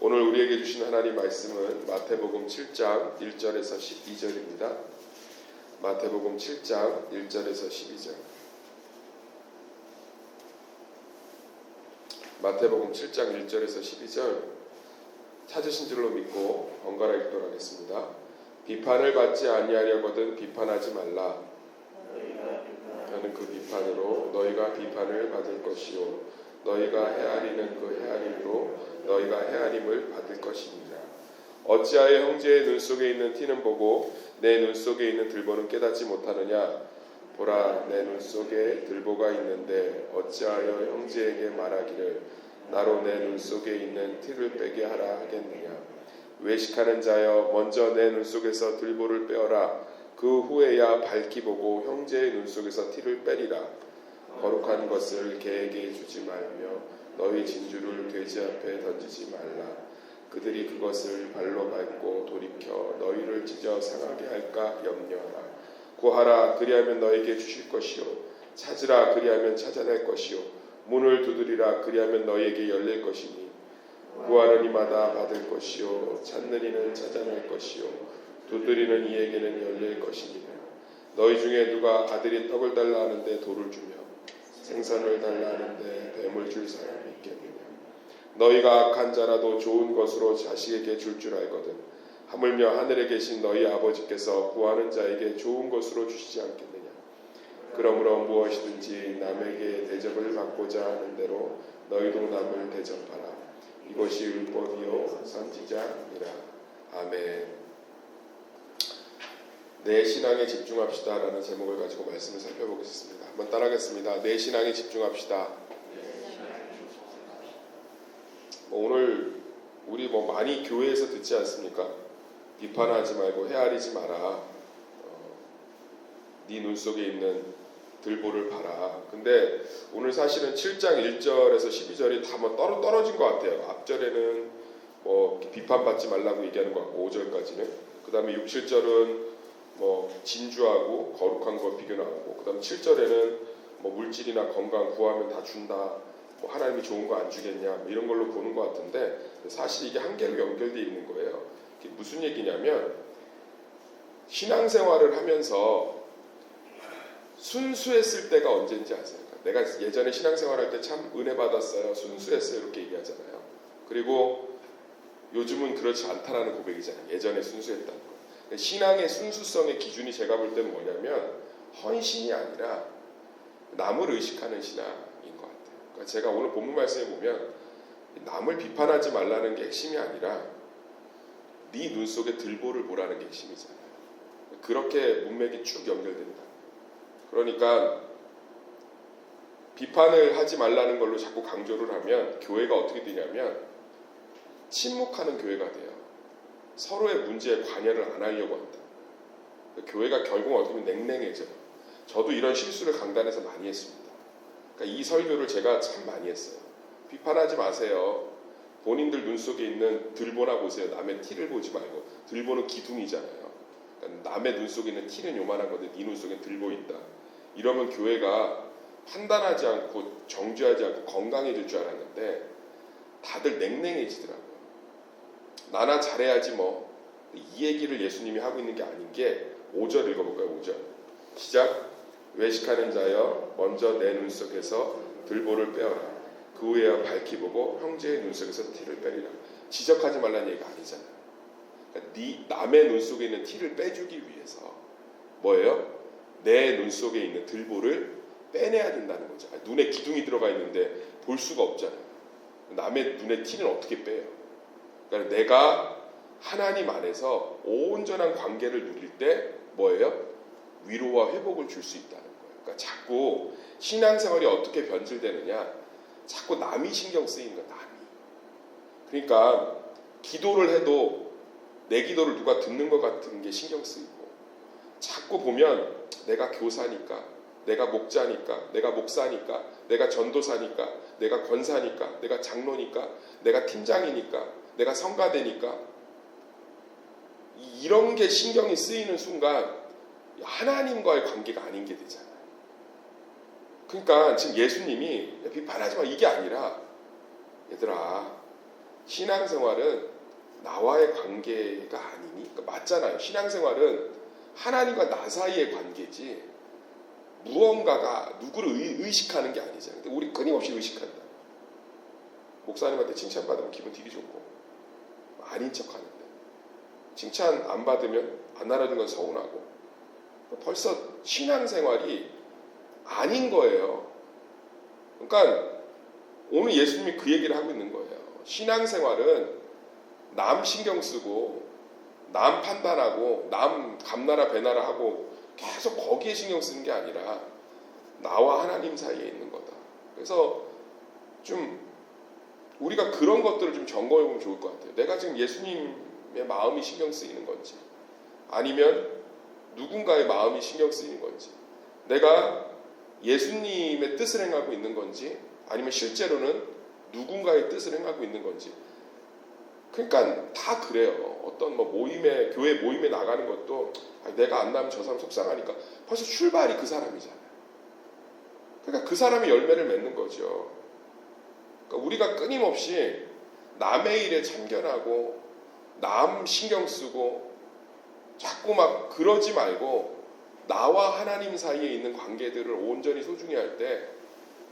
오늘 우리에게 주신 하나님 말씀은 마태복음 7장 1절에서 12절입니다. 마태복음 7장 1절에서 12절. 마태복음 7장 1절에서 12절 찾으신 줄로 믿고 번갈아 읽도록 하겠습니다. 비판을 받지 아니하려거든 비판하지 말라. 너는 그 비판으로 너희가 비판을 받을 것이요 너희가 헤아리는 그 헤아림으로 너희가 헤아림을 받을 것이니라. 어찌하여 형제의 눈 속에 있는 티는 보고 내 눈 속에 있는 들보는 깨닫지 못하느냐. 보라, 내 눈 속에 들보가 있는데 어찌하여 형제에게 말하기를 나로 내 눈 속에 있는 티를 빼게 하라 하겠느냐. 외식하는 자여, 먼저 내 눈 속에서 들보를 빼어라. 그 후에야 밝히 보고 형제의 눈 속에서 티를 빼리라. 거룩한 것을 개에게 주지 말며 너희 진주를 돼지 앞에 던지지 말라. 그들이 그것을 발로 밟고 돌이켜 너희를 찢어 상하게 할까 염려하라. 구하라, 그리하면 너에게 주실 것이요 찾으라, 그리하면 찾아낼 것이요 문을 두드리라, 그리하면 너희에게 열릴 것이니 구하는 이마다 받을 것이요 찾는 이는 찾아낼 것이요 두드리는 이에게는 열릴 것이니라. 너희 중에 누가 아들이 떡을 달라 하는데 돌을 주며 생선을 달라 하는데 뱀을 줄 사람이 있겠느냐. 너희가 악한 자라도 좋은 것으로 자식에게 줄 알거든 하물며 하늘에 계신 너희 아버지께서 구하는 자에게 좋은 것으로 주시지 않겠느냐. 그러므로 무엇이든지 남에게 대접을 받고자 하는 대로 너희도 남을 대접하라. 이것이 율법이요 선지자니라. 아멘. 내 신앙에 집중합시다 라는 제목을 가지고 말씀을 살펴보겠습니다. 한번 따라하겠습니다. 내 신앙에 집중합시다. 오늘 우리 많이 교회에서 듣지 않습니까? 비판하지 말고 헤아리지 마라. 네 눈 속에 있는 들보를 봐라. 근데 오늘 사실은 7장 1절에서 12절이 다 떨어진 것 같아요. 앞절에는 비판받지 말라고 얘기하는 것 같고 5절까지는. 그 다음에 6, 7절은 진주하고 거룩한 거 비교 나오고, 그 다음에 7절에는 물질이나 건강 구하면 다 준다. 하나님이 좋은 거 안 주겠냐 이런 걸로 보는 것 같은데 사실 이게 한계로 연결되어 있는 거예요. 이게 무슨 얘기냐면 신앙생활을 하면서 순수했을 때가 언제인지 아세요? 내가 예전에 신앙생활할 때 참 은혜 받았어요, 순수했어요 이렇게 얘기하잖아요. 그리고 요즘은 그렇지 않다라는 고백이잖아요. 예전에 순수했다는 거. 신앙의 순수성의 기준이 제가 볼 때는 뭐냐면 헌신이 아니라 남을 의식하는 신앙인 것 같아요. 그러니까 제가 오늘 본문 말씀에 보면 남을 비판하지 말라는 게 핵심이 아니라 네 눈 속에 들보를 보라는 게 핵심이잖아요. 그렇게 문맥이 쭉 연결된다. 그러니까 비판을 하지 말라는 걸로 자꾸 강조를 하면 교회가 어떻게 되냐면 침묵하는 교회가 돼요. 서로의 문제에 관여를 안 하려고 한다. 교회가 결국 어떻게 보면 냉랭해져요. 저도 이런 실수를 강단에서 많이 했습니다. 그러니까 이 설교를 제가 참 많이 했어요. 비판하지 마세요. 본인들 눈 속에 있는 들보나 보세요. 남의 티를 보지 말고. 들보는 기둥이잖아요. 그러니까 남의 눈 속에 있는 티는 요만한 건데 네 눈 속에 들보 있다. 이러면 교회가 판단하지 않고 정죄하지 않고 건강해질 줄 알았는데 다들 냉랭해지더라고요. 나나 잘해야지 이 얘기를 예수님이 하고 있는 게 아닌 게 5절 읽어볼까요? 5절 시작. 외식하는 자여, 먼저 내 눈 속에서 들보를 빼어라. 그 후에야 밝히 보고 형제의 눈 속에서 티를 빼리라. 지적하지 말라는 얘기가 아니잖아요. 그러니까 남의 눈 속에 있는 티를 빼주기 위해서 뭐예요? 내 눈 속에 있는 들보를 빼내야 된다는 거죠. 눈에 기둥이 들어가 있는데 볼 수가 없잖아요. 남의 눈에 티는 어떻게 빼요? 그러니까 내가 하나님 안에서 온전한 관계를 누릴 때 뭐예요? 위로와 회복을 줄 수 있다는 거예요. 그러니까 자꾸 신앙생활이 어떻게 변질되느냐, 자꾸 남이 신경 쓰이는 거야. 남이. 그러니까 기도를 해도 내 기도를 누가 듣는 것 같은 게 신경 쓰이고, 자꾸 보면 내가 교사니까, 내가 목자니까, 내가 목사니까, 내가 전도사니까, 내가 권사니까, 내가 장로니까, 내가 팀장이니까, 내가 성가대니까 이런 게 신경이 쓰이는 순간 하나님과의 관계가 아닌 게 되잖아요. 그러니까 지금 예수님이 비판하지 마 이게 아니라 얘들아 신앙생활은 나와의 관계가 아니니? 그러니까 맞잖아요. 신앙생활은 하나님과 나 사이의 관계지 무언가가 누구를 의식하는 게 아니잖아요. 근데 우리 끊임없이 의식한다. 목사님한테 칭찬받으면 기분 되게 좋고 아닌 척하는데 칭찬 안 받으면 안 알아준 건 서운하고 벌써 신앙생활이 아닌 거예요. 그러니까 오늘 예수님이 그 얘기를 하고 있는 거예요. 신앙생활은 남 신경 쓰고 남 판단하고 남 감나라 배나라 하고 계속 거기에 신경 쓰는 게 아니라 나와 하나님 사이에 있는 거다. 그래서 좀 우리가 그런 것들을 좀 점검해 보면 좋을 것 같아요. 내가 지금 예수님의 마음이 신경 쓰이는 건지 아니면 누군가의 마음이 신경 쓰이는 건지 내가 예수님의 뜻을 행하고 있는 건지 아니면 실제로는 누군가의 뜻을 행하고 있는 건지. 그러니까 다 그래요. 어떤 뭐 모임에 교회 모임에 나가는 것도 내가 안 나면 저 사람 속상하니까 벌써 출발이 그 사람이잖아요. 그러니까 그 사람이 열매를 맺는 거죠. 그러니까 우리가 끊임없이 남의 일에 참견하고 남 신경 쓰고 자꾸 막 그러지 말고 나와 하나님 사이에 있는 관계들을 온전히 소중히 할 때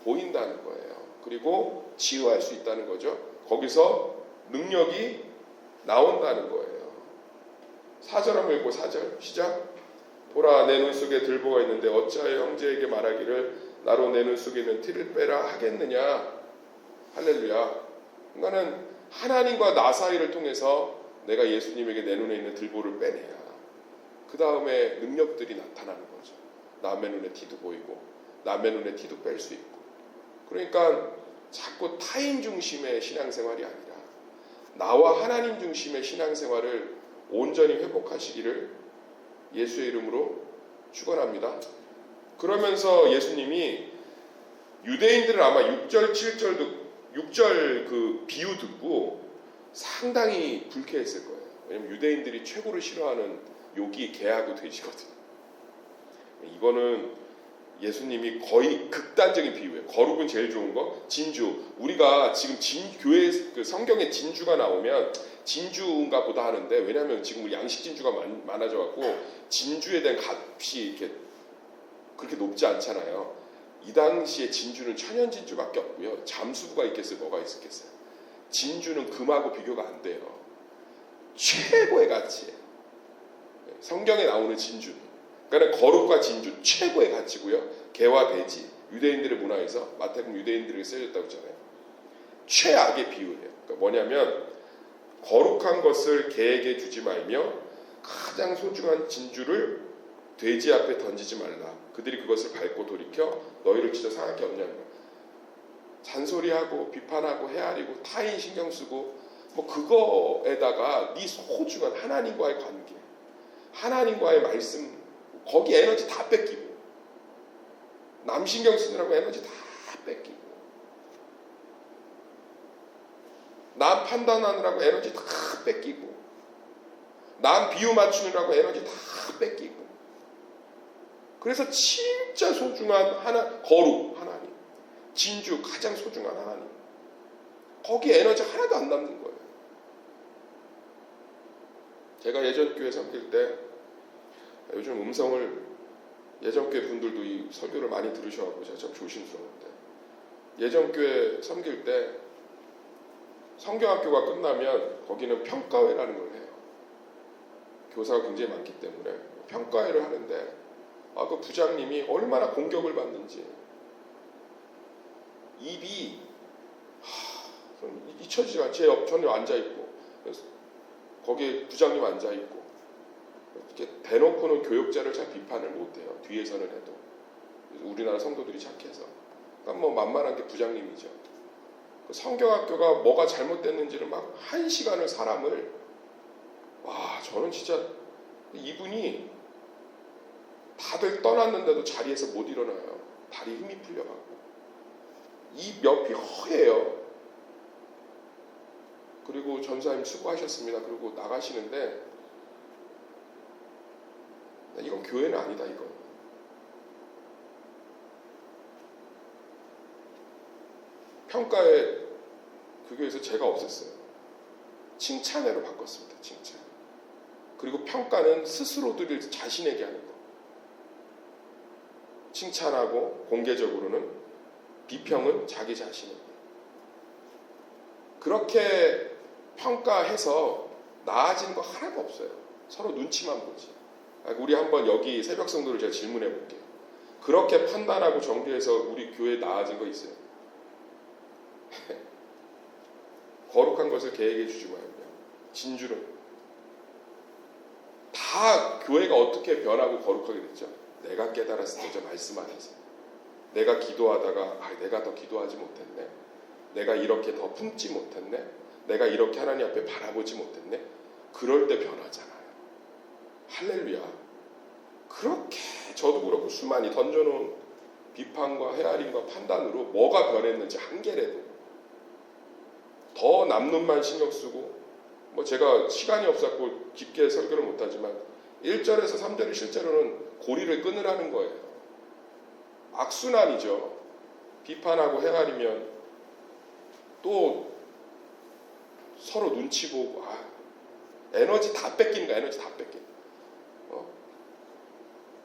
보인다는 거예요. 그리고 치유할 수 있다는 거죠. 거기서 능력이 나온다는 거예요. 4절 한번 읽고 4절 시작. 보라 내 눈 속에 들보가 있는데 어찌하여 형제에게 말하기를 나로 내 눈 속에 있는 티를 빼라 하겠느냐. 할렐루야. 그러니까는 하나님과 나 사이를 통해서 내가 예수님에게 내 눈에 있는 들보를 빼내야 그 다음에 능력들이 나타나는 거죠. 남의 눈에 티도 보이고 남의 눈에 티도 뺄 수 있고. 그러니까 자꾸 타인 중심의 신앙생활이 아니라 나와 하나님 중심의 신앙생활을 온전히 회복하시기를 예수의 이름으로 축원합니다. 그러면서 예수님이 유대인들은 아마 6절 6절 그 비유 듣고 상당히 불쾌했을 거예요. 왜냐면 유대인들이 최고로 싫어하는 욕이 개하고 돼지거든요. 이거는 예수님이 거의 극단적인 비유예요. 거룩은 제일 좋은 거, 진주. 우리가 지금 교회 그 성경에 진주가 나오면 진주인가 보다 하는데 왜냐하면 지금 우리 양식 진주가 많아져 갖고 진주에 대한 값이 이렇게 그렇게 높지 않잖아요. 이 당시에 진주는 천연 진주밖에 없고요. 잠수부가 있겠어요? 뭐가 있었겠어요? 진주는 금하고 비교가 안 돼요. 최고의 가치예요. 성경에 나오는 진주는. 그러니까 거룩과 진주 최고의 가치고요. 개와 돼지 유대인들의 문화에서 마태복음 유대인들에게 쓰여졌다고 했잖아요. 최악의 비유예요. 그러니까 뭐냐면 거룩한 것을 개에게 주지 말며 가장 소중한 진주를 돼지 앞에 던지지 말라. 그들이 그것을 밟고 돌이켜 너희를 진짜 상하게 없냐는 거예요. 잔소리하고 비판하고 헤아리고 타인 신경 쓰고 뭐 그거에다가 네 소중한 하나님과의 관계, 하나님과의 말씀 거기 에너지 다 뺏기고 남 신경 쓰느라고 에너지 다 뺏기고 남 판단하느라고 에너지 다 뺏기고 남 비유 맞추느라고 에너지 다 뺏기고 그래서 진짜 소중한 거룩 하나님 진주 가장 소중한 하나님 거기에 에너지 하나도 안 남는 거예요. 제가 예전 교회 섬길 때 요즘 음성을 예전 교회 분들도 이 설교를 많이 들으셔가지고 제가 참 조심스러운데 예전 교회 섬길 때 성경학교가 끝나면 거기는 평가회라는 걸 해요. 교사가 굉장히 많기 때문에 평가회를 하는데 그 부장님이 얼마나 공격을 받는지 입이 잊혀지지가 제 옆 전에 앉아있고 거기에 부장님 앉아있고 이렇게 대놓고는 교육자를 잘 비판을 못해요. 뒤에서는 해도 우리나라 성도들이 착해서 그러니까 뭐 만만한 게 부장님이죠. 그 성경학교가 뭐가 잘못됐는지를 막 1시간을 사람을 저는 진짜 이분이 다들 떠났는데도 자리에서 못 일어나요. 다리 힘이 풀려가고 입 옆이 허해요. 그리고 전사님 수고하셨습니다. 그리고 나가시는데 이건 교회는 아니다. 이건 평가에 그 교회에서 제가 없었어요. 칭찬으로 바꿨습니다. 칭찬. 그리고 평가는 스스로들 자신에게 하는 거. 칭찬하고 공개적으로는 비평은 자기 자신에게. 그렇게 평가해서 나아지는 거 하나도 없어요. 서로 눈치만 보지. 우리 한번 여기 새벽 성도를 제가 질문해 볼게요. 그렇게 판단하고 정비해서 우리 교회에 나아진 거 있어요? 거룩한 것을 계획해 주지 말며 진주를 다 교회가 어떻게 변하고 거룩하게 됐죠? 내가 깨달았을 때죠. 말씀 안에서 내가 기도하다가 내가 더 기도하지 못했네, 내가 이렇게 더 품지 못했네, 내가 이렇게 하나님 앞에 바라보지 못했네. 그럴 때 변하잖아요. 할렐루야. 그렇게 저도 그렇고 수많이 던져놓은 비판과 헤아림과 판단으로 뭐가 변했는지 한 개라도 더 남눈만 신경 쓰고, 뭐 제가 시간이 없었고 깊게 설교를 못하지만 1절에서 3절이 실제로는 고리를 끊으라는 거예요. 악순환이죠. 비판하고 헤아리면 또 서로 눈치 보고 에너지 다 뺏기는 거야. 에너지 다 뺏기는 거야.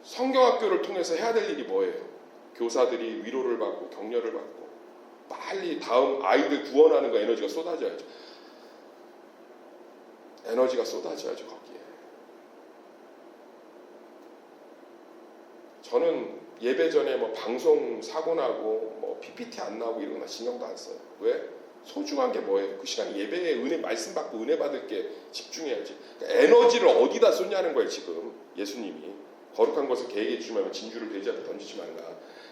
성경학교를 통해서 해야 될 일이 뭐예요? 교사들이 위로를 받고 격려를 받고 빨리 다음 아이들 구원하는 거 에너지가 쏟아져야죠. 에너지가 쏟아져야죠. 거기에. 저는 예배 전에 뭐 방송 사고 나고 뭐 PPT 안 나오고 이런 거 신경도 안 써요. 왜? 소중한 게 뭐예요? 그 시간에 예배에 은혜 말씀 받고 은혜 받을 게 집중해야지. 그러니까 에너지를 어디다 쏟냐는 거예요. 지금 예수님이 거룩한 것을 계획해 주시면 진주를 돼지 앞에 던지지 말라.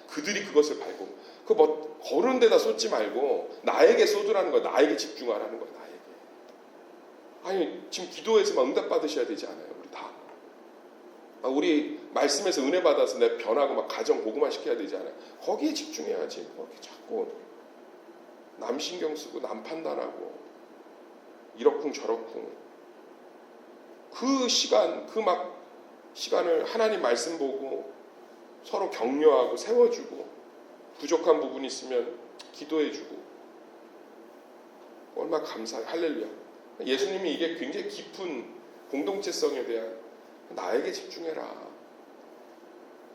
그들이 그것을 밟고 그 뭐 거른 데다 쏟지 말고 나에게 쏟으라는 거예요. 나에게 집중하라는 거예요. 나에게. 아니 지금 기도에서만 응답 받으셔야 되지 않아요? 우리 다. 우리 말씀에서 은혜 받아서 내 변하고 막 가정 복음화 시켜야 되지 않아요? 거기에 집중해야지. 뭐 이렇게 자꾸 남 신경 쓰고 남 판단하고 이러쿵 저러쿵 그 시간 시간을 하나님 말씀 보고 서로 격려하고 세워주고 부족한 부분이 있으면 기도해주고 얼마나 감사해요. 할렐루야. 예수님이 이게 굉장히 깊은 공동체성에 대한 나에게 집중해라.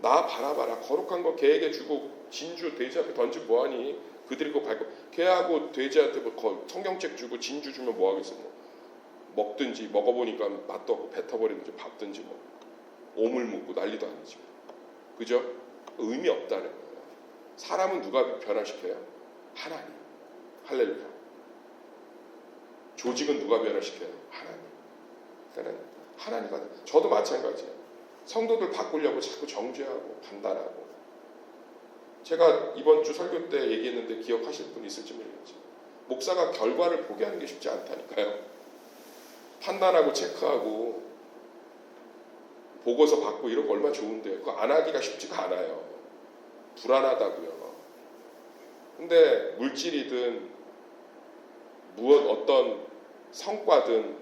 나 바라봐라. 거룩한 거 계획해주고 진주 돼지 앞에 던지고 뭐하니? 그들이 그거 밟고 걔하고 돼지한테 뭐 성경책 주고 진주 주면 뭐하겠어. 뭐 먹든지 먹어보니까 맛도 없고 뱉어버리든지 밟든지 뭐 오물 묻고 난리도 아니지. 그죠? 의미 없다는 거예요. 사람은 누가 변화시켜요? 하나님. 할렐루야. 조직은 누가 변화시켜요? 하나님. 그러니까 하나님과 저도 마찬가지예요. 성도들 바꾸려고 자꾸 정죄하고 판단하고. 제가 이번 주 설교 때 얘기했는데 기억하실 분 있을지 모르겠지. 목사가 결과를 포기하는 게 쉽지 않다니까요. 판단하고 체크하고 보고서 받고 이런 거 얼마나 좋은데요. 그거 안 하기가 쉽지가 않아요. 불안하다고요. 근데 물질이든 무엇 어떤 성과든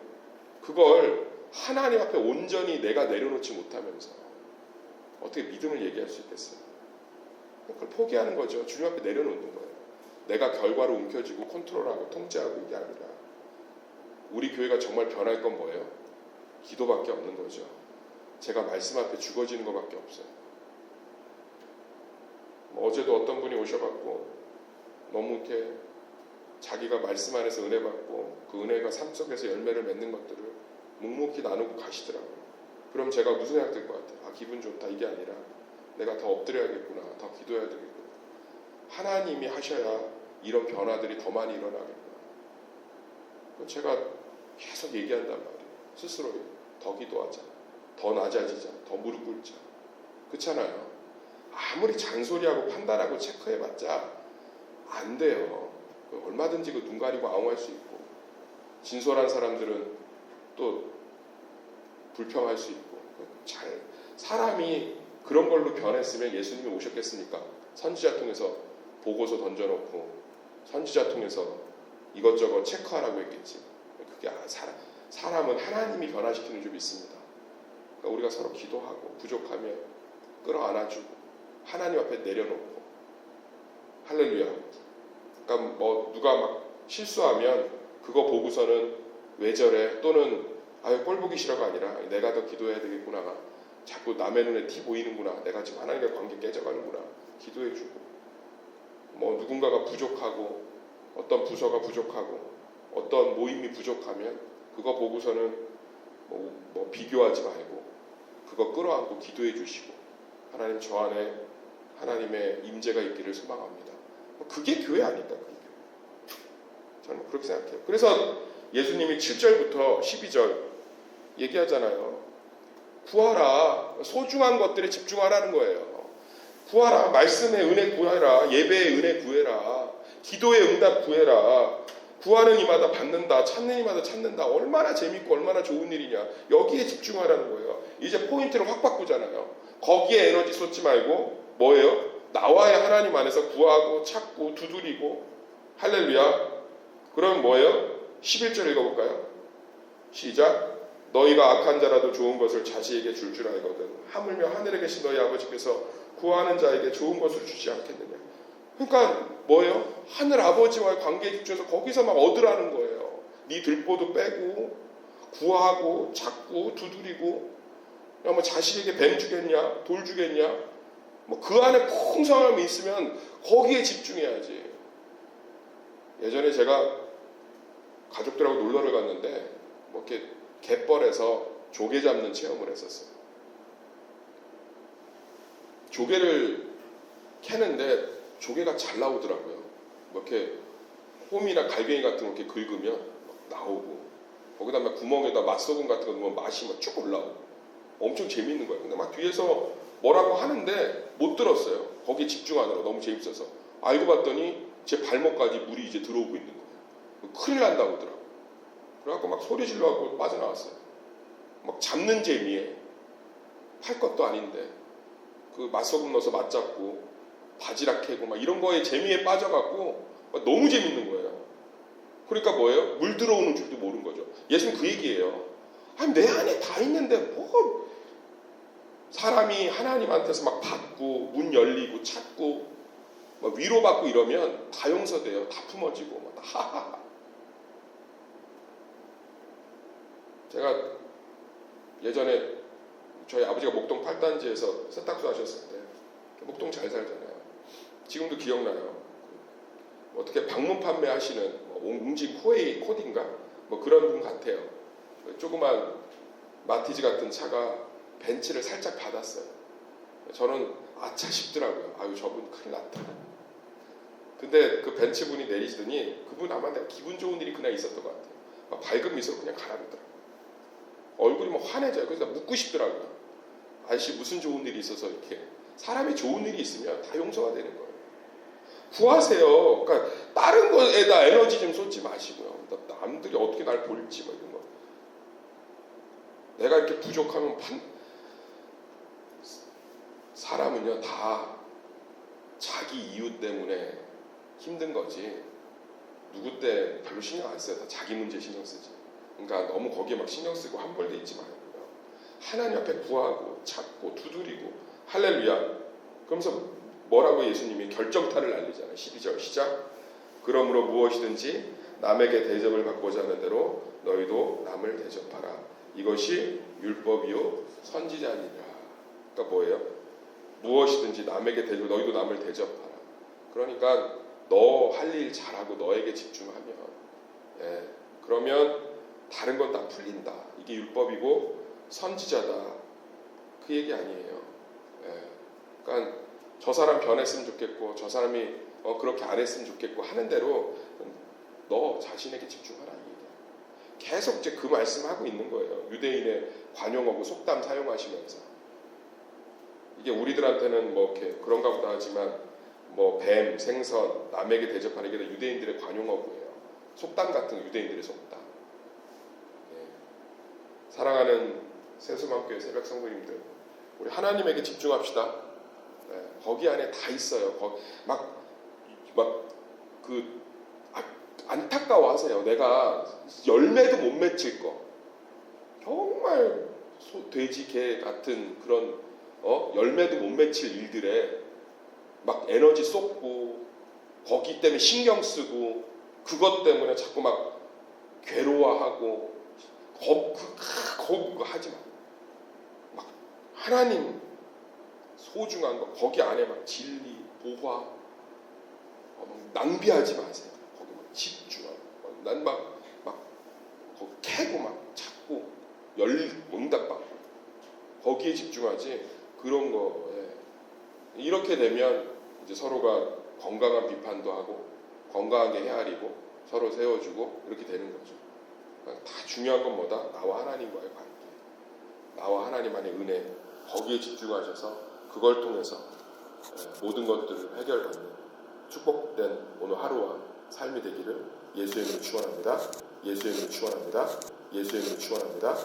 그걸 하나님 앞에 온전히 내가 내려놓지 못하면서 어떻게 믿음을 얘기할 수 있겠어요? 그걸 포기하는 거죠. 주님 앞에 내려놓는 거예요. 내가 결과로 움켜쥐고 컨트롤하고 통제하고 이게 아니라 우리 교회가 정말 변할 건 뭐예요? 기도밖에 없는 거죠. 제가 말씀 앞에 죽어지는 것밖에 없어요. 어제도 어떤 분이 오셔갖고 너무 이렇게 자기가 말씀 안에서 은혜 받고 그 은혜가 삶 속에서 열매를 맺는 것들을 묵묵히 나누고 가시더라고요. 그럼 제가 무슨 생각 들 것 같아요? 기분 좋다 이게 아니라 내가 더 엎드려야겠구나, 더 기도해야 되겠구나. 하나님이 하셔야 이런 변화들이 더 많이 일어나겠구나. 제가 계속 얘기한단 말이에요. 스스로 더 기도하자, 더 낮아지자, 더 무릎 꿇자. 그렇잖아요. 아무리 잔소리하고 판단하고 체크해봤자 안 돼요. 얼마든지 눈 가리고 아웅할 수 있고 진솔한 사람들은 또 불평할 수 있고 사람이 그런 걸로 변했으면 예수님이 오셨겠습니까? 선지자 통해서 보고서 던져놓고 선지자 통해서 이것저것 체크하라고 했겠지. 그게 사람은 하나님이 변화시키는 줄 믿습니다. 그러니까 우리가 서로 기도하고 부족하면 끌어안아주고 하나님 앞에 내려놓고 할렐루야. 그러니까 뭐 누가 막 실수하면 그거 보고서는 왜 저래? 또는 아유 꼴 보기 싫어가 아니라 내가 더 기도해야 되겠구나. 자꾸 남의 눈에 티 보이는구나. 내가 지금 하나님과 관계 깨져가는구나. 기도해주고 뭐 누군가가 부족하고 어떤 부서가 부족하고 어떤 모임이 부족하면 그거 보고서는 뭐 비교하지 말고 그거 끌어안고 기도해 주시고 하나님 저 안에 하나님의 임재가 있기를 소망합니다. 그게 교회 아닐까? 그게. 저는 그렇게 생각해요. 그래서 예수님이 7절부터 12절 얘기하잖아요. 구하라. 소중한 것들에 집중하라는 거예요. 구하라. 말씀의 은혜 구해라. 예배의 은혜 구해라. 기도의 응답 구해라. 구하는 이마다 받는다. 찾는 이마다 찾는다. 얼마나 재밌고 얼마나 좋은 일이냐. 여기에 집중하라는 거예요. 이제 포인트를 확 바꾸잖아요. 거기에 에너지 쏟지 말고 뭐예요? 나와의 하나님 안에서 구하고 찾고 두드리고 할렐루야. 그럼 뭐예요? 11절 읽어볼까요? 시작. 너희가 악한 자라도 좋은 것을 자식에게 줄 줄 알거든. 하물며 하늘에 계신 너희 아버지께서 구하는 자에게 좋은 것을 주지 않겠느냐. 그러니까 뭐예요? 하늘 아버지와의 관계에 집중해서 거기서 막 얻으라는 거예요. 네 들보도 빼고 구하고 찾고 두드리고 뭐 자식에게 뱀 주겠냐 돌 주겠냐 뭐 그 안에 풍성함이 있으면 거기에 집중해야지. 예전에 제가 가족들하고 놀러를 갔는데 뭐 이렇게 갯벌에서 조개 잡는 체험을 했었어요. 조개를 캐는데 조개가 잘 나오더라고요. 뭐 이렇게 홈이나 갈갱이 같은 거 이렇게 긁으면 막 나오고 거기다 막 구멍에다 맛소금 같은 거 넣으면 맛이 막 쭉 올라오고 엄청 재밌는 거예요. 근데 막 뒤에서 뭐라고 하는데 못 들었어요. 거기에 집중하느라 너무 재밌어서. 알고 봤더니 제 발목까지 물이 이제 들어오고 있는 거예요. 큰일 난다고 하더라고요. 그래갖고 막 소리 질러갖고 빠져나왔어요. 막 잡는 재미에 팔 것도 아닌데 그 맛소금 넣어서 맛 잡고 바지락 캐고 막 이런 거에 재미에 빠져갖고 너무 재밌는 거예요. 그러니까 뭐예요? 물 들어오는 줄도 모르는 거죠. 예수님 그 얘기예요. 아니 내 안에 다 있는데 뭐 사람이 하나님한테서 막 받고 문 열리고 찾고 막 위로받고 이러면 다 용서돼요. 다 품어지고 막 하하하. 제가 예전에 저희 아버지가 목동 8단지에서 세탁소 하셨을 때 목동 잘 살잖아요. 지금도 기억나요. 어떻게 방문 판매하시는 옹진 코딩가 뭐 그런 분 같아요. 조그만 마티즈 같은 차가 벤츠를 살짝 받았어요. 저는 아차 싶더라고요. 아유 저분 큰일 났다. 근데 그 벤츠 분이 내리시더니 그분 아마 내가 기분 좋은 일이 그날 있었던 것 같아요. 막 밝은 미소로 그냥 가라 그러더라고요. 얼굴이 막 환해져요. 그래서 묻고 싶더라고요. 아저씨 무슨 좋은 일이 있어서 이렇게. 사람이 좋은 일이 있으면 다 용서가 되는 거예요. 구하세요. 그러니까 다른 거에다 에너지 좀 쏟지 마시고요. 남들이 어떻게 날 볼지 뭐 이런 거. 내가 이렇게 부족하면 사람은요 다 자기 이유 때문에 힘든 거지 누구 때 별로 신경 안 써요. 다 자기 문제 신경 쓰지. 그러니까 너무 거기에 막 신경 쓰고 함몰돼 있지 말고요. 하나님 앞에 구하고 찾고 두드리고 할렐루야. 그러면서 뭐라고 예수님이 결정타를 날리잖아요. 12절 시작. 그러므로 무엇이든지 남에게 대접을 받고자 하는 대로 너희도 남을 대접하라. 이것이 율법이요 선지자니라. 그러니까 뭐예요? 무엇이든지 남에게 대접, 너희도 남을 대접하라. 그러니까 너 할 일 잘하고 너에게 집중하면 그러면 다른 건 다 풀린다. 이게 율법이고 선지자다. 그 얘기 아니에요. 그러니까 저 사람 변했으면 좋겠고 저 사람이 그렇게 안 했으면 좋겠고 하는 대로 너 자신에게 집중하라. 이 얘기야. 계속 이제 그 말씀하고 있는 거예요. 유대인의 관용어고 속담 사용하시면서 이게 우리들한테는 뭐 이렇게 그런가 보다 하지만 뭐 뱀, 생선, 남에게 대접하는 게 유대인들의 관용어고예요. 속담 같은 유대인들의 속담. 사랑하는 세수맘교회 새벽 성도님들, 우리 하나님에게 집중합시다. 거기 안에 다 있어요. 안타까워하세요. 내가 열매도 못 맺힐 거. 정말 돼지, 개 같은 그런 열매도 못 맺힐 일들에 막 에너지 쏟고 거기 때문에 신경 쓰고 그것 때문에 자꾸 막 괴로워하고 그거 하지 마. 막 하나님 소중한 거 거기 안에 막 진리, 보화 막 낭비하지 마세요. 거기 막 집중하고 난막 거기 캐고 막 찾고 응답받고 거기에 집중하지 그런 거에 이렇게 되면 이제 서로가 건강한 비판도 하고 건강하게 헤아리고 서로 세워주고 이렇게 되는 거죠. 그러니까 다 중요한 건 뭐다? 나와 하나님과의 관계, 나와 하나님 안의 은혜 거기에 집중하셔서 그걸 통해서 모든 것들을 해결받는 축복된 오늘 하루와 삶이 되기를 예수의 이름으로 축원합니다. 예수의 이름으로 축원합니다. 예수의 이름으로 축원합니다.